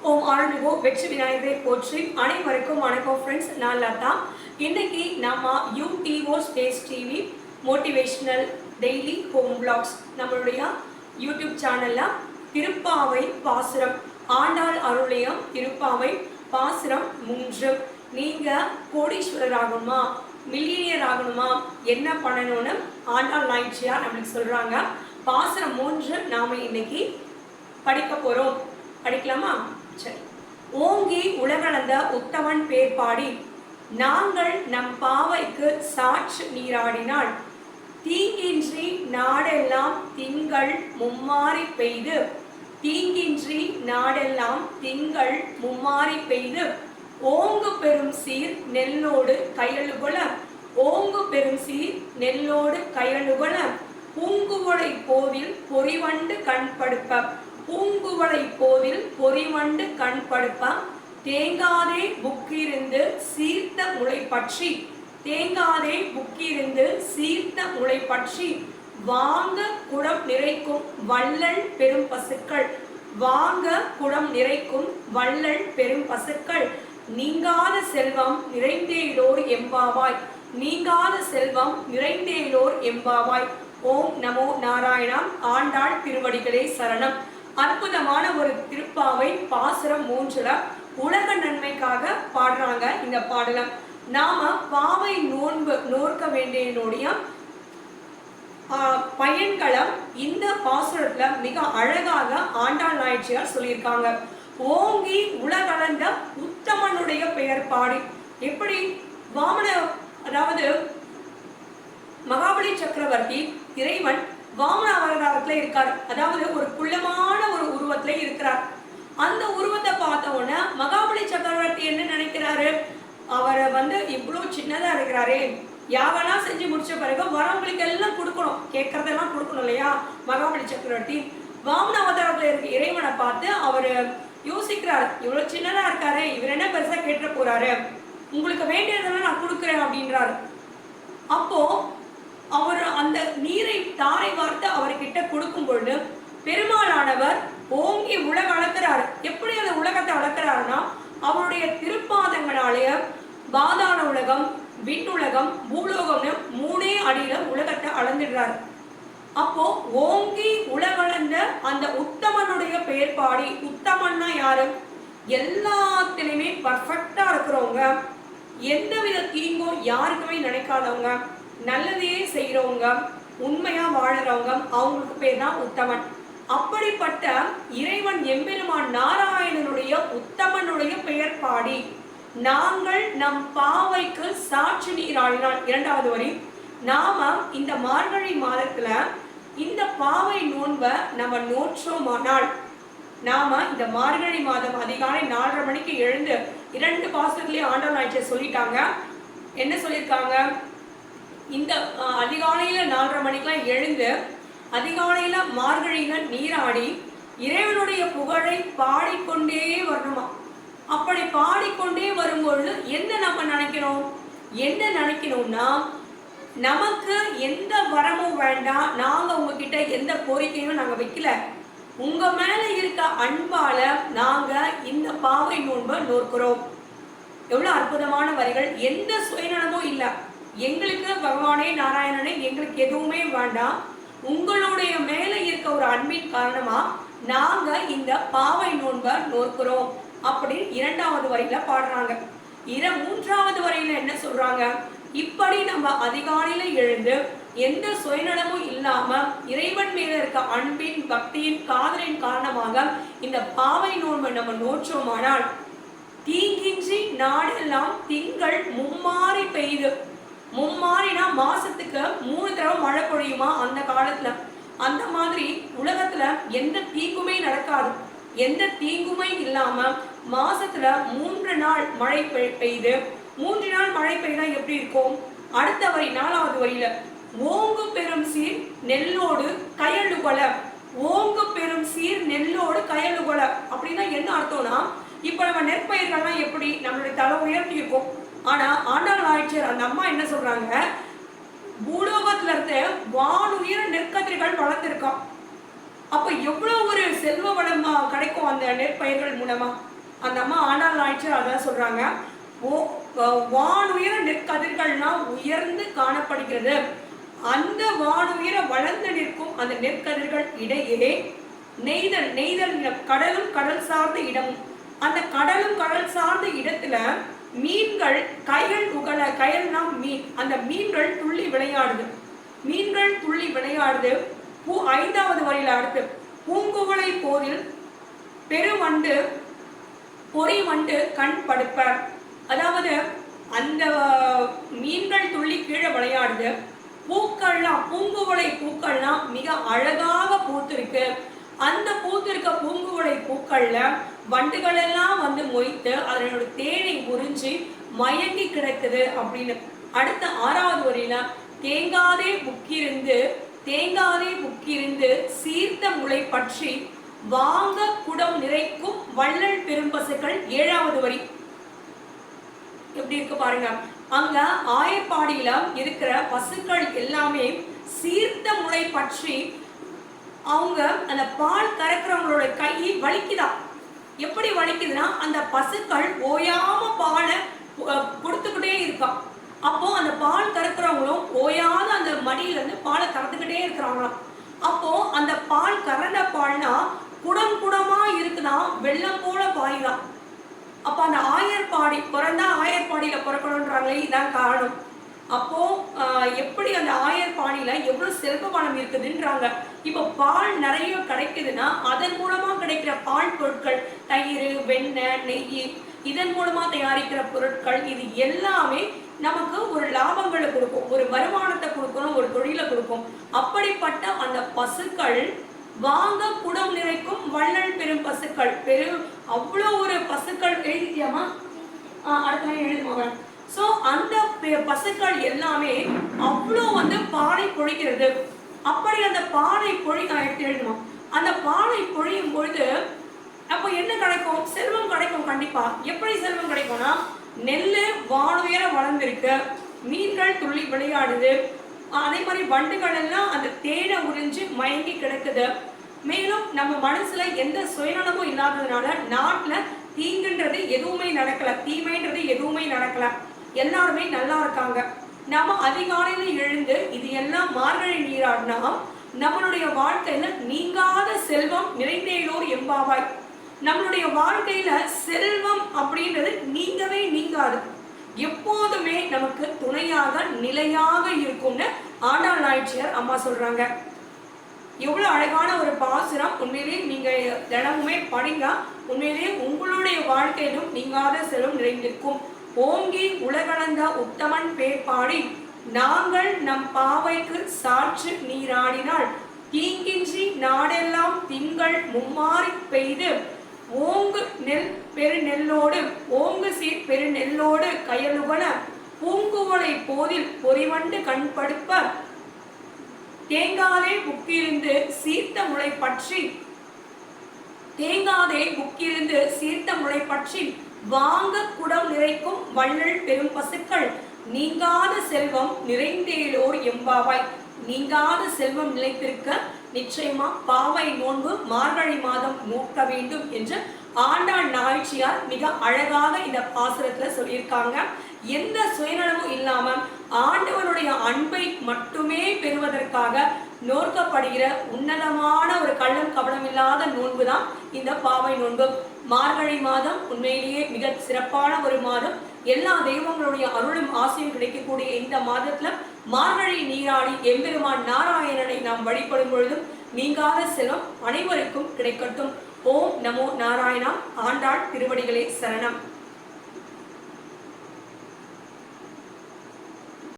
ஓம் ஆழ்மிகோ வெற்றி விநாயகரை போற்றி. அனைவருக்கும் வணக்கம் ஃப்ரெண்ட்ஸ். நான் லதா. இன்னைக்கு நம்ம யூடிஓ space TV motivational daily home blogs நம்மளுடைய யூடியூப் சேனல்ல திருப்பாவை பாசுரம் ஆண்டாள் அருளியம் திருப்பாவை பாசுரம் 3. நீங்க கோடீஸ்வரர் ஆகணுமா, மில்லியனியர் ஆகணுமா, என்ன பண்ணணும்னு ஆண்டாள் நாய்ச்சியார் நம்மளுக்கு சொல்றாங்க. பாசுரம் 3 நாம இன்னைக்கு படிக்க போறோம். படிக்கலாமா? சரி. ஓங்கி உலகளந்த உத்தமன் பேர் பாடி நாங்கள் நம் பாவைக்கு சாற்று நீராடினால் தீங்கின்றி நாடெல்லாம் திங்கள் மும்மாறி பெய்து தீங்கின்றி நாடெல்லாம் திங்கள் மும்மாறி பெய்து ஓங்கு பெரும் சீர் நெல்லோடு கையழுகொல ஓங்கு பெரும் சீர் நெல்லோடு கையழுகொல பூங்குவளை போதில் பொறிவண்டு கண்படுப்ப பூங்குவளை போதில் பொறிவண்டு கண்படுப்ப தேங்காதே புக்கிருந்து சீர்த்த முளை பற்றி தேங்காதே புக்கிருந்து சீர்த்த முளை பற்றி வாங்க குடம் நிறைக்கும் வள்ளல் பெரும் பசுக்கள் வாங்க குடம் நிறைக்கும் வள்ளல் பெரும் பசுக்கள் நீங்காத செல்வம் நிறைந்தேலோர் எம்பாவாய் நீங்காத செல்வம் நிறைந்தேலோர் எம்பாவாய். ஓம் நமோ நாராயணா. ஆண்டாள் திருவடிகளே சரணம். அற்புதமான ஒரு திருப்பாவை பாசுரம் 3 உலக நன்மைக்காக பாடுறாங்க. இந்த பாடலம் நாம பாவை நோக்க வேண்டியனுடைய பயன்களம் இந்த பாசுரத்துல மிக அழகாக ஆண்டாள் நாயச்சியார் சொல்லியிருக்காங்க. ஓங்கி உலகளந்த உத்தமனுடைய பெயர் பாடி எப்படி வாமன, அதாவது மகாபலி சக்கரவர்த்தி இறைவன் வாமன அவதாரத்துல இருக்காரு. அதாவது ஒரு குள்ளமான ஒரு உருவத்துல இருக்கிறார். அந்த உருவத்தை பார்த்த உடனே மகாபலி சக்கரவர்த்தி என்ன நினைக்கிறாரு, அவரை இவ்வளவு சின்னதா இருக்கிறாரே, யாகெல்லாம் செஞ்சு முடிச்ச பிறகு வரவங்களுக்கு எல்லாம் கொடுக்கணும், கேட்கறதெல்லாம் கொடுக்கணும் இல்லையா. மகாபலி சக்கரவர்த்தி வாமன அவதாரத்துல இருக்க இறைவனை பார்த்து அவரு யோசிக்கிறாரு, இவ்வளவு சின்னதா இருக்காரு, இவர் என்ன பெருசா கேட்டு போறாரு, உங்களுக்கு வேண்டியதெல்லாம் நான் கொடுக்குறேன் அப்படின்றாரு. அப்போ அவர் அந்த நீரை தாரை வார்த்து அவர்கிட்ட கொடுக்கும் பொழுது பெருமாளானவர் ஓங்கி உலக அளக்கிறாரு. எப்படி அந்த உலகத்தை அளக்கிறாருன்னா அவருடைய திருப்பாதங்களாலேய பாதாள உலகம், விண்ணுலகம், பூலோகம்னு 3 அடியில உலகத்தை அளந்துடுறாரு. அப்போ ஓங்கி உலகளந்த அந்த உத்தமனுடைய பெயர் பாடி, உத்தமன்னா யாரு, எல்லாத்திலுமே பர்ஃபெக்டா இருக்கிறவங்க, எந்தவித தீங்கும் யாருக்குமே நினைக்காதவங்க, நல்லதையே செய்யறவங்க, உண்மையா வாழறவங்க, அவங்களுக்கு பேர் தான் உத்தமன். அப்படிப்பட்ட இறைவன் எம்பெருமான் நாராயணனுடைய உத்தமனுடைய பெயர் பாடி நாங்கள் நம் பாவைக்கு சாட்சி நீராடினால். 2வது வரி, நாம இந்த மார்கழி மாதத்துல இந்த பாவை நோன்பை நம்ம நோற்றோமானால், நாம இந்த மார்கழி மாதம் அதிகாலை 4:30 மணிக்கு எழுந்து 2 பாசுரத்திலேயே ஆண்டாள் நாயச்சியார் சொல்லிட்டாங்க. என்ன சொல்லியிருக்காங்க, இந்த அதிகாலையில 4:30 மணிக்கெல்லாம் எழுந்து அதிகாலையில மார்கழியில நீராடி இறைவனுடைய புகழை பாடிக்கொண்டே வரணுமா. அப்படி பாடிக்கொண்டே வரும்பொழுது என்ன நம்ம நினைக்கணும், என்ன நினைக்கணும்னா நமக்கு எந்த வரமும் வேண்டாம், நாங்க உங்ககிட்ட எந்த கோரிக்கையும் நாங்க வைக்கல, உங்க மேல இருக்க அன்பால நாங்க இந்த பாவை நோன்பை நோக்கிறோம். எவ்வளவு அற்புதமான வரிகள். எந்த சுயநலமும் இல்ல, எங்களுக்கு பகவானே நாராயணனே எங்களுக்கு எதுவுமே வேண்டாம், உங்களுடைய மேல இருக்க ஒரு அன்பின் காரணமா நாங்க இந்த பாவை நோன்பை நோக்கிறோம் அப்படி 2வது வரியில பாடுறாங்க. 3வது வரியில என்ன சொல்றாங்க, இப்படி நம்ம அதிகாலையில எழுந்து எந்த சுயநலமும் இல்லாம இறைவன் மேல இருக்க அன்பின் பக்தியின் காதலின் காரணமாக இந்த பாவை நோன்பை நம்ம நோற்றோமானால் தீங்கின்றி நாடெல்லாம் திங்கள் மும்மாறி பெய்து. மும்மாறினா மாசத்துக்கு 3 தடவை மழை பொழியுமா அந்த காலத்துல. அந்த மாதிரி உலகத்துல எந்த தீங்குமே நடக்காது, எந்த தீங்குமே இல்லாம மாசத்துல 3 நாள் மழை பெய்து. 3 நாள் மழை பெய்தா எப்படி இருக்கும். அடுத்த வரி 4வது வரியில ஓங்கு பெரும் சீர் நெல்லோடு கையழுகொல. ஓங்கு பெரும் சீர் நெல்லோடு கையழுகொல அப்படின்னா என்ன அர்த்தம்னா, இப்ப நம்ம நெற்பயிர்கள்லாம் எப்படி நம்மளுடைய தலை உயர்த்தி இருக்கும், ஆனா ஆண்டாள் நாயச்சியார் அந்த அம்மா என்ன சொல்றாங்க, பூலோகத்துல இருந்து வானுயர நெற்கதிர்கள் வளர்ந்துருக்கான். அப்ப எவ்வளவு ஒரு செல்வ வளமா கிடைக்கும் அந்த நெற்பயிர்கள் மூலமா. அந்த அம்மா ஆண்டாள் நாயனார் அதான் சொல்றாங்க, வானுயர நெற்கதிர்கள்னா உயர்ந்து காணப்படுகிறது. அந்த வானுயர வளர்ந்து நிற்கும் அந்த நெற்கதிர்கள் இடையே நெய்தல் கடலும் கடல் சார்ந்த இடம். அந்த கடலும் கடல் சார்ந்த இடத்துல மீன்கள் கயல்னா மீன், அந்த மீன்கள் துள்ளி விளையாடுது. ஐந்தாவது வரியில அடுத்து பூங்குவளை போதில் பெருவண்டு பொறிவண்டு கண் படுப்பர். அதாவது அந்த மீன்கள் துள்ளி கீழே விளையாடுது. பூக்கள்லாம் பூங்குவளை பூக்கள்லாம் மிக அழகாக பூத்திருக்கு. அந்த பூத்திருக்க பூங்குவளை பூக்கள்ல வண்டுகள் எல்லாம் வந்து மொய்த்து அதனோட தேனை உறிஞ்சி மயங்கி கிடக்குது அப்படின்னு. அடுத்த ஆறாவது வரியில தேங்காதே புக்கிருந்து சீர்த்த முளை பற்றி வாங்க குடம் நிறைக்கும் வள்ளல் பெரும்பசுக்கள். ஏழாவது வரி எப்படி இருக்கு பாருங்க. அங்க ஆயப்பாடியில இருக்கிற பசுக்கள் எல்லாமே சீர்த்த முளை பற்றி அவங்க அந்த பால் கறக்கிறவங்களோட கையை வலிக்குதா. எப்படி வலிக்குதுன்னா அந்த பசுக்கள் ஓயாம பாலை கொடுத்துக்கிட்டே இருக்கான். அப்போ அந்த பால் கறக்கிறவங்களும் ஓயாத அந்த மடியில இருந்து பாலை கறந்துக்கிட்டே இருக்கிறாங்களாம். அப்போ அந்த பால் கறந்த பால்னா குடம் குடமா இருக்குதான், வெள்ளம் போல பாயுதான். அப்ப அந்த ஆயர்பாடி பிறந்தா ஆயர்பாடியில பிறக்கணும்ன்றாங்களே, இதான் காரணம். அப்போ எப்படி அந்த ஆயர்பாடியில எவ்வளவு செல்வ வளம் இருக்குதுன்றாங்க. இப்போ பால் நிறைய கிடைக்குதுன்னா அதன் மூலமா கிடைக்கிற பால் பொருட்கள், தயிர், வெண்ணெய், நெய், இதன் மூலமா தயாரிக்கிற பொருட்கள், இது எல்லாமே நமக்கு ஒரு லாபங்களை கொடுக்கும், ஒரு வருமானத்தை கொடுக்கணும், ஒரு தொழிலை கொடுக்கும். அப்படிப்பட்ட அந்த பசுக்கள் வாங்க குடம் நிறைக்கும் வள்ளல் பெரும் பசுக்கள். அவ்வளோ ஒரு பசுக்கள் எழுதியாமா, அடுத்த எழுதுவாங்க. ஸோ அந்த பசுக்கள் எல்லாமே அவ்வளோ வந்து பாலை பொழிக்கிறது. அப்படி அந்த பாலை எழுதணும். அந்த பாலை பொழியும் பொழுது அப்போ என்ன கிடைக்கும்? செல்வம் கிடைக்கும் கண்டிப்பா. எப்படி செல்வம் கிடைக்கும்னா, நெல்லு வானுயர வளர்ந்திருக்கு, மீன்கள் துள்ளி விளையாடுது, அதே மாதிரி வண்டுகள் எல்லாம் அந்த தேனை உறிஞ்சு மயங்கி கிடக்குது. மேலும் நம்ம மனசுல எந்த சுயநலமும் இல்லாததுனால நாட்டுல தீங்குன்றது எதுவுமே நடக்கல, தீமைன்றது எதுவுமே நடக்கல, எல்லாருமே நல்லா இருக்காங்க. நாம அதிகாலையில எழுந்து இது எல்லாம் மார்கழி நீராடினா நம்மளுடைய வாழ்க்கையில நீங்காத செல்வம் நிறைந்தேலோர் எம்பாவாய். நம்மளுடைய வாழ்க்கையில செல்வம் அப்படின்றது நீங்கவே நீங்காது, எப்போதுமே நமக்கு துணையாக நிலையாக இருக்கும்னு ஆண்டாள் நாயனார் அம்மா சொல்றாங்க. எவ்வளவு அழகான ஒரு பாசுரம். உண்மையிலேயே நீங்க தினமுமே படிங்க, உண்மையிலேயே உங்களுடைய வாழ்க்கையிலும் நீங்காத செல்வம் நிறைந்திருக்கும். ஓங்கி உலகளந்த உத்தமன் பேர் பாடி நாங்கள் நம் பாவைக்கு சாற்று நீராடினால் தீங்கின்றி நாடெல்லாம் திங்கள் மும்மாறி பெய்து ஓங்கு நெல் பெருநெல்லோடு கயலுகன பூங்குவளை போதில் பொறிவண்டு கண்படுப்ப தேங்காதே புக்கிருந்து சீர்த்த முளை பற்றி வாங்க குடம் நிறைக்கும் வள்ளல் பெரும் பசுக்கள் நீங்காத செல்வம் நிறைந்தேலோர் எம்பாவாய். நீங்காத செல்வம் நிலைத்திருக்க நிச்சயமா பாவை நோன்பு மார்கழி மாதம் நோக்க வேண்டும் என்று ஆண்டாள் நாயனார் மிக அழகாக இந்த பாசுரத்துல சொல்லியிருக்காங்க. எந்த சுயநலமும் இல்லாம ஆண்டவனுடைய அன்பை மட்டுமே பெறுவதற்காக நோக்கப்படுகிற உன்னதமான ஒரு கள்ளம் கபடம் இல்லாத நோன்பு தான் இந்த பாவை நோன்பு. மார்கழி மாதம் உண்மையிலேயே மிக சிறப்பான ஒரு மாதம். எல்லா தெய்வங்களுடைய அருளும் ஆசையும் கிடைக்கக்கூடிய இந்த மாதத்துல மார்கழி நீராடி எம்பெருமான் நாராயணனை நாம் வழிபடும் பொழுதும் நீங்காத செல்வம் அனைவருக்கும் கிடைக்கட்டும். ஓம் நமோ நாராயணா. ஆண்டாள் திருவடிகளே சரணம்.